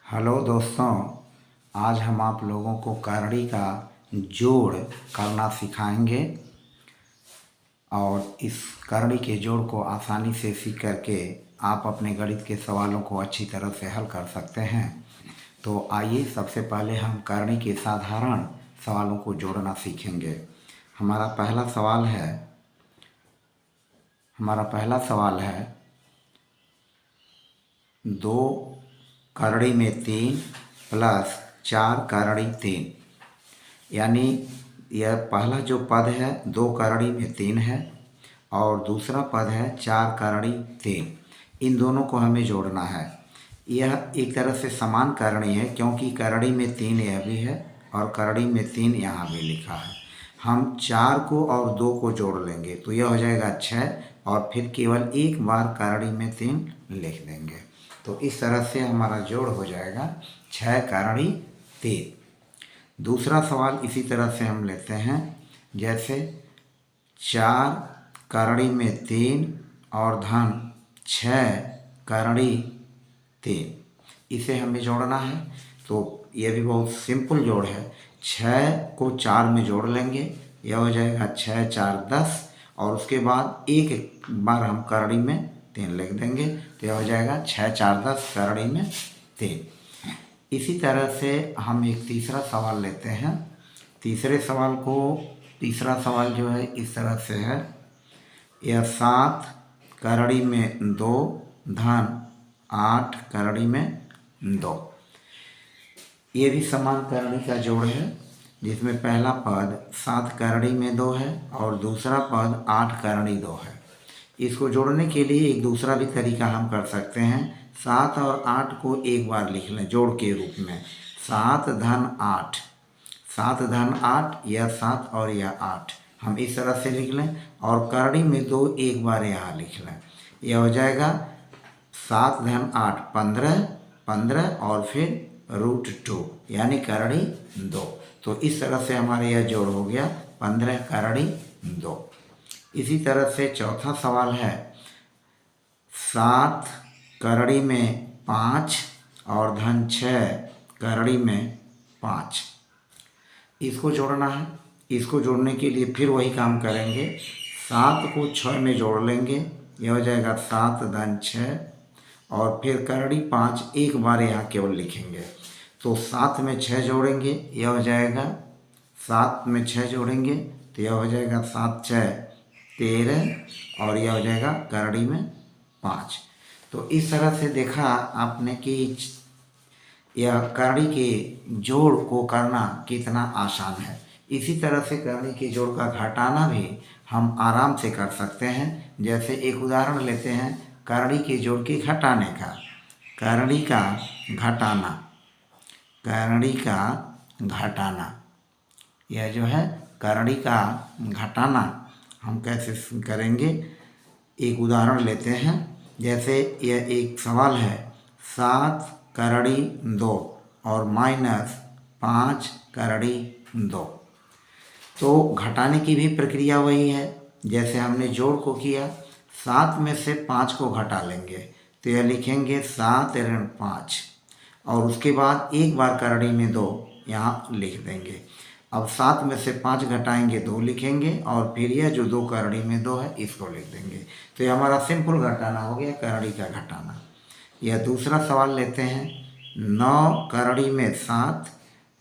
Hello दोस्तों, आज हम आप लोगों को करड़ी का जोड़ करना सिखाएंगे और इस करड़ी के जोड़ को आसानी से सीख करके आप अपने गणित के सवालों को अच्छी तरह से हल कर सकते हैं। तो आइए सबसे पहले हम करड़ी के साधारण सवालों को जोड़ना सीखेंगे। हमारा पहला सवाल है 2 करड़ी में 3 प्लस 4 करड़ी 3, यानी यह पहला जो पद है 2 करड़ी में 3 है और दूसरा पद है 4 करड़ी 3। इन दोनों को हमें जोड़ना है। यह एक तरह से समान करड़ी है क्योंकि करड़ी में 3 यह भी है और करड़ी में 3 यहाँ भी लिखा है। हम 4 को और 2 को जोड़ लेंगे तो यह हो जाएगा 6 और फिर केवल एक बार करड़ी में 3 लिख देंगे। तो इस तरह से हमारा जोड़ हो जाएगा 6 करड़ी 3। दूसरा सवाल इसी तरह से हम लेते हैं, जैसे 4 करड़ी में 3 और धन 6 करड़ी 3, इसे हमें जोड़ना है। तो यह भी बहुत सिंपल जोड़ है। 6 को 4 में जोड़ लेंगे, यह हो जाएगा 6 4 10 और उसके बाद एक बार हम करड़ी में 3 लिख देंगे तो यह हो जाएगा 6 4 10 करड़ी में 3। इसी तरह से हम एक तीसरा सवाल लेते हैं। तीसरा सवाल जो है इस तरह से है, यह 7 करड़ी में 2 धन 8 करड़ी में 2। ये भी समान करड़ी का जोड़ है जिसमें पहला पद 7 करड़ी में 2 है और दूसरा पद 8 करड़ी 2 है। इसको जोड़ने के लिए एक दूसरा भी तरीका हम कर सकते हैं। 7 और 8 को एक बार लिख लें जोड़ के रूप में, 7 धन 8, 7 धन 8, यह 7 और यह 8 हम इस तरह से लिख लें और करड़ी में 2 एक बार यहाँ लिख लें। यह हो जाएगा 7 धन 8 15, 15 और फिर √2 यानी करड़ी 2। तो इस तरह से हमारे यह जोड़ हो गया 15 करड़ी 2। इसी तरह से चौथा सवाल है 7 करड़ी में 5 और धन 6 करड़ी में 5, इसको जोड़ना है। इसको जोड़ने के लिए फिर वही काम करेंगे, 7 को 6 में जोड़ लेंगे, यह हो जाएगा 7 धन 6 और फिर करड़ी 5 एक बार यहाँ केवल लिखेंगे। तो 7 में 6 जोड़ेंगे, यह हो जाएगा 7 में 6 जोड़ेंगे तो यह हो जाएगा 7 6 13 और यह हो जाएगा करड़ी में 5। तो इस तरह से देखा आपने कि यह करड़ी के जोड़ को करना कितना आसान है। इसी तरह से करड़ी के जोड़ का घटाना भी हम आराम से कर सकते हैं। जैसे एक उदाहरण लेते हैं करड़ी के जोड़ के घटाने का। करड़ी का घटाना, यह जो है करड़ी का घटाना हम कैसे करेंगे, एक उदाहरण लेते हैं। जैसे यह एक सवाल है 7 करड़ी 2 और -5 करड़ी 2। तो घटाने की भी प्रक्रिया वही है जैसे हमने जोड़ को किया। 7 में से 5 को घटा लेंगे तो यह लिखेंगे 7 ऋण 5 और उसके बाद एक बार करड़ी में 2 यहाँ लिख देंगे। अब 7 में से 5 घटाएंगे 2 लिखेंगे और फिर यह जो 2 करड़ी में 2 है इसको लिख देंगे। तो ये हमारा सिंपल घटाना हो गया, करड़ी का घटाना। यह दूसरा सवाल लेते हैं 9 करड़ी में 7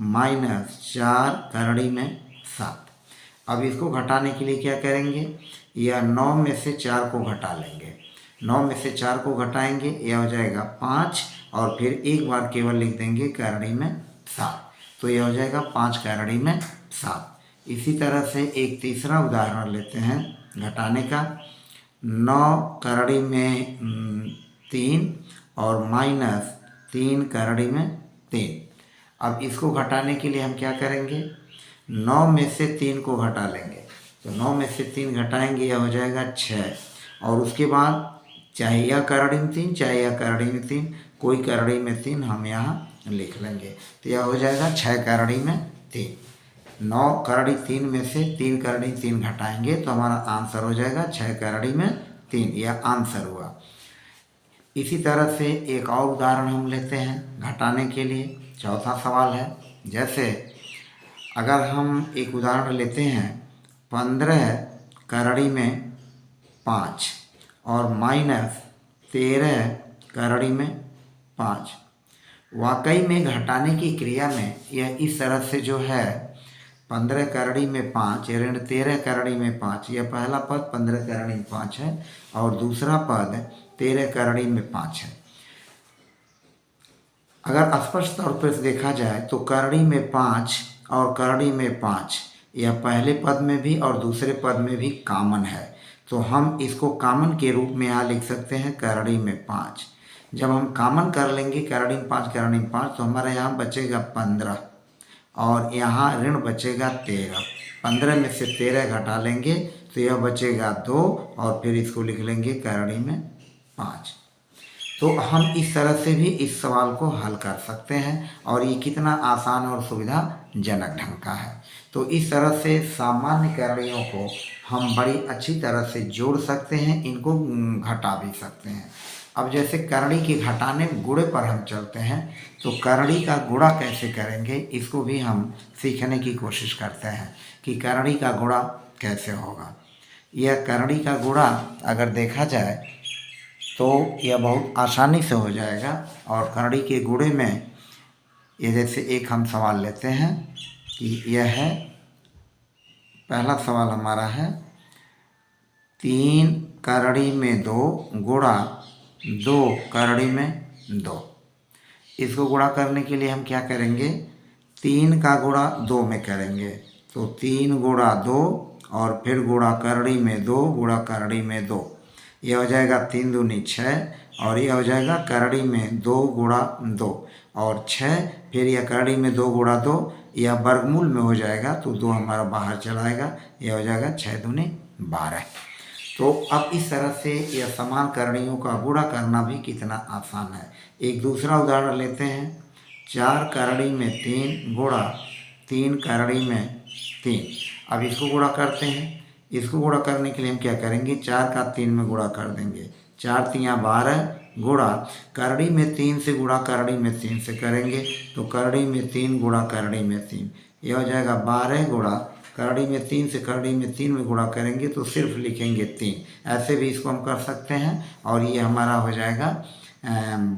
-4 करड़ी में 7। अब इसको घटाने के लिए क्या करेंगे, यह 9 में से 4 को घटा लेंगे। 9 में से 4 को घटाएंगे, यह हो जाएगा 5 और फिर एक बार केवल लिख देंगे करड़ी में 7। तो यह हो जाएगा 5 करड़ी में 7। इसी तरह से एक तीसरा उदाहरण लेते हैं घटाने का। 9 करड़ी में 3 और -3 करड़ी में 3। अब इसको घटाने के लिए हम क्या करेंगे, 9 में से 3 को घटा लेंगे। तो 9 में से 3 घटाएंगे, यह हो जाएगा 6 और उसके बाद चाहे यह करड़ी में 3 चाहे यह करड़ी में 3, कोई करड़ी में 3 हम यहाँ लिख लेंगे। तो यह हो जाएगा 6 करड़ी में 3। 9 करड़ी 3 में से 3 करड़ी 3 घटाएंगे तो हमारा आंसर हो जाएगा 6 करड़ी में 3। यह आंसर हुआ। इसी तरह से एक और उदाहरण हम लेते हैं घटाने के लिए। चौथा सवाल है, जैसे अगर हम एक उदाहरण लेते हैं 15 करड़ी में 5 और -13 करड़ी में 5। वाकई में घटाने की क्रिया में यह इस तरह से जो है 15 करड़ी में 5 ऋण 13 करड़ी में 5, यह पहला पद 15 करड़ी में 5 है और दूसरा पद 13 करड़ी में 5 है। अगर स्पष्ट तौर पर देखा जाए तो करड़ी में 5 और करड़ी में 5 यह पहले पद में भी और दूसरे पद में भी कॉमन है, तो हम इसको कॉमन के रूप में यहाँ लिख सकते हैं करड़ी में 5। जब हम कॉमन कर लेंगे करड़ी में 5 करड़ी में 5 तो हमारे यहाँ बचेगा 15 और यहाँ ऋण बचेगा 13। 15 में से 13 घटा लेंगे तो यह बचेगा 2 और फिर इसको लिख लेंगे करड़ी में 5। तो हम इस तरह से भी इस सवाल को हल कर सकते हैं और ये कितना आसान और सुविधाजनक ढंग का है। तो इस तरह से सामान्य करणियों को हम बड़ी अच्छी तरह से जोड़ सकते हैं, इनको घटा भी सकते हैं। अब जैसे करड़ी के घटाने गुणे पर हम चलते हैं, तो करड़ी का गुणा कैसे करेंगे इसको भी हम सीखने की कोशिश करते हैं कि करड़ी का गुणा कैसे होगा। यह करड़ी का गुणा अगर देखा जाए तो यह बहुत आसानी से हो जाएगा। और करड़ी के गुणे में ये जैसे एक हम सवाल लेते हैं कि यह है, पहला सवाल हमारा है 3 करड़ी में 2 गुणा 2 करड़ी में 2। इसको गुणा करने के लिए हम क्या करेंगे, 3 का गुणा 2 में करेंगे तो 3 गुणा 2 और फिर गुणा करड़ी में 2 गुणा करड़ी में 2, यह हो जाएगा 3 दूनी 6 और यह हो जाएगा करड़ी में 2 गुणा 2 और 6, फिर यह करड़ी में 2 गुणा 2, यह वर्गमूल में हो जाएगा तो 2 हमारा बाहर चला आएगा, यह हो जाएगा 6 दूनी 12। तो अब इस तरह से यह समान करणियों का गुणा करना भी कितना आसान है। एक दूसरा उदाहरण लेते हैं, 4 करड़ी में 3 गुणा 3 करड़ी में 3। अब इसको गुणा करते हैं। इसको गुणा करने के लिए हम क्या करेंगे, 4 का 3 में गुणा कर देंगे, 4 तियाँ 12 गुणा करड़ी में 3 से गुणा करड़ी में 3 से करेंगे तो करड़ी में 3 गुणा करड़ी में 3, यह हो जाएगा 12 गुणा करड़ी में 3 से करड़ी में 3 में गुणा करेंगे तो सिर्फ लिखेंगे 3। ऐसे भी इसको हम कर सकते हैं और ये हमारा हो जाएगा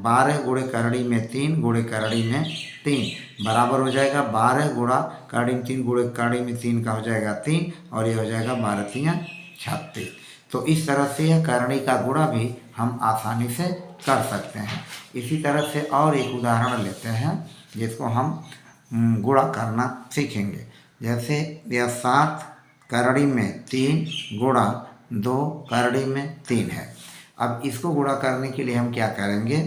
12 गुणे करड़ी में 3 गुणे करड़ी में 3 बराबर हो जाएगा 12 गुणा करड़ी में 3 गुणे करड़ी में 3 का हो जाएगा 3 और ये हो जाएगा 12 तियाँ 36। तो इस तरह से यह करड़ी का गुणा भी हम आसानी से कर सकते हैं। इसी तरह से और एक उदाहरण लेते हैं जिसको हम गुणा करना सीखेंगे। जैसे यह 7 करड़ी में 3 गुणा 2 करड़ी में 3 है। अब इसको गुणा करने के लिए हम क्या करेंगे,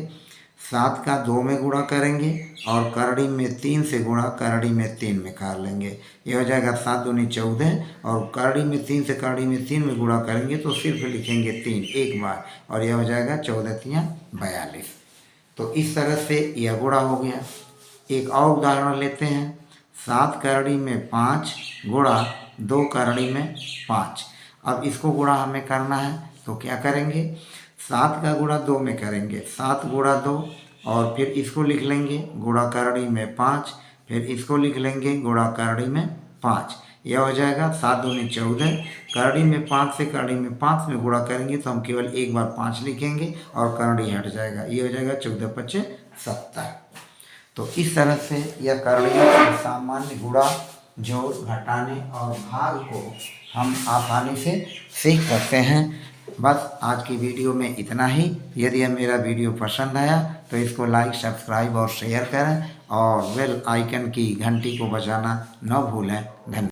7 का 2 में गुणा करेंगे और करड़ी में 3 से गुणा करड़ी में 3 में कर लेंगे, यह हो जाएगा 7 दूनी 14 और करड़ी में 3 से करड़ी में 3 में गुणा करेंगे तो सिर्फ लिखेंगे 3 एक बार और यह हो जाएगा 14 तियाँ 42। तो इस तरह से यह गुणा हो गया। एक और उदाहरण लेते हैं, 7 करड़ी में 5 गुणा 2 करड़ी में 5। अब इसको गुणा हमें करना है तो क्या करेंगे, 7 का गुणा 2 में करेंगे, 7 गुणा 2 और फिर इसको लिख लेंगे गुणा करड़ी में 5, फिर इसको लिख लेंगे गुणा करड़ी में 5, यह हो जाएगा 7 दूनी 14। करड़ी में 5 से करड़ी में 5 में गुणा करेंगे तो हम केवल एक बार 5 लिखेंगे और करड़ी हट जाएगा, ये हो जाएगा 14 पच्चे 70। तो इस तरह से यह करणियों के सामान्य गुणा जोड़ घटाने और भाग को हम आसानी से सीख सकते हैं। बस आज की वीडियो में इतना ही। यदि मेरा वीडियो पसंद आया तो इसको लाइक सब्सक्राइब और शेयर करें और बेल आइकन की घंटी को बजाना न भूलें। धन्यवाद।